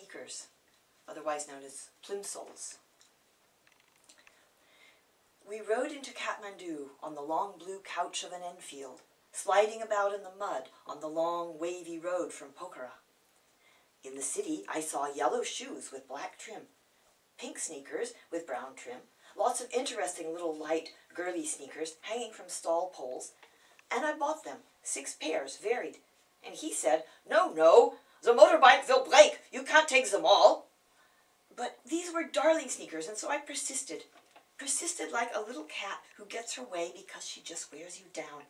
sneakers, otherwise known as Plimsoles. We rode into Kathmandu on the long blue couch of an Enfield, sliding about in the mud on the long wavy road from Pokhara. In the city, I saw yellow shoes with black trim, pink sneakers with brown trim, lots of interesting little light, girly sneakers hanging from stall poles, and I bought them, 6 pairs, varied. And he said, "No, no, the motorbike will break. You can't take them all." But these were darling sneakers, and so I persisted like a little cat who gets her way because she just wears you down.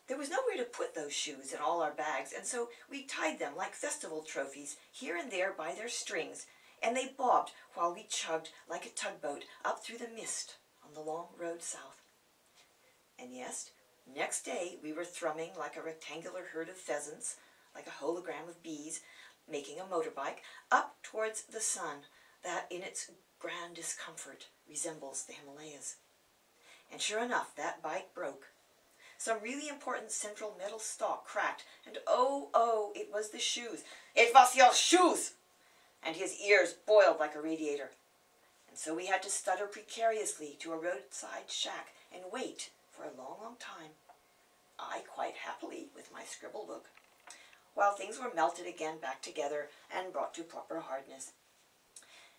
There was nowhere to put those shoes in all our bags, and so we tied them like festival trophies here and there by their strings, and they bobbed while we chugged like a tugboat up through the mist on the long road south. And yes, next day we were thrumming like a rectangular herd of pheasants, like a hologram of bees, making a motorbike up towards the sun that in its grand discomfort resembles the Himalayas. And sure enough, that bike broke. Some really important central metal stalk cracked, and oh, it was the shoes. "It was your shoes!" And his ears boiled like a radiator. And so we had to stutter precariously to a roadside shack and wait for a long, long time. I quite happily with my scribble book, while things were melted again back together and brought to proper hardness.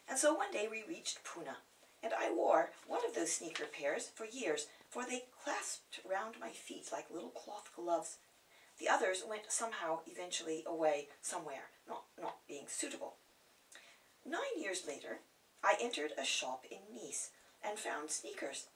And so one day we reached Pune, and I wore one of those sneaker pairs for years, for they clasped round my feet like little cloth gloves. The others went somehow eventually away somewhere, not being suitable. 9 years later, I entered a shop in Nice and found sneakers.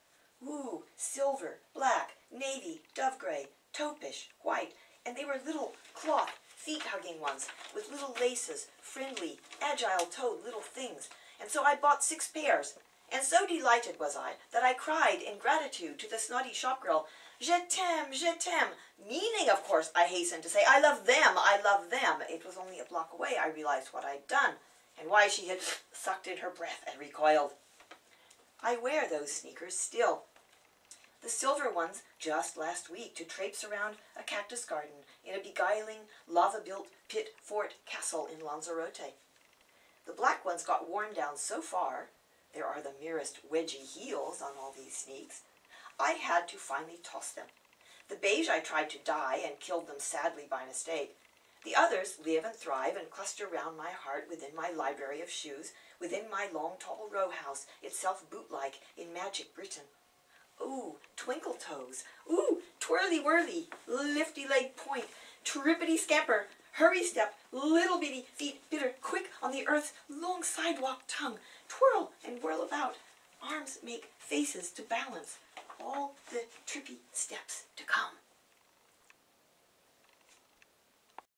Ooh, silver, black, navy, dove gray, taupish, white, and they were little cloth, feet-hugging ones with little laces, friendly, agile-toed little things. And so I bought 6 pairs. And so delighted was I that I cried in gratitude to the snotty shopgirl, "Je t'aime, je t'aime," meaning, of course, I hastened to say, "I love them, I love them." It was only a block away I realized what I'd done, and why she had sucked in her breath and recoiled. I wear those sneakers still. The silver ones just last week to traipse around a cactus garden in a beguiling, lava-built pit fort castle in Lanzarote. The black ones got worn down so far, there are the merest wedgie heels on all these sneaks, I had to finally toss them. The beige I tried to dye and killed them sadly by mistake. The others live and thrive and cluster round my heart within my library of shoes, within my long tall row house, itself boot-like in magic Britain. Ooh, twinkle toes. Ooh, twirly-whirly, lifty-leg point, trippity-scamper, hurry step, little bitty feet bitter quick on the earth's long sidewalk tongue, twirl and whirl about, arms make faces to balance, all the trippy steps to come.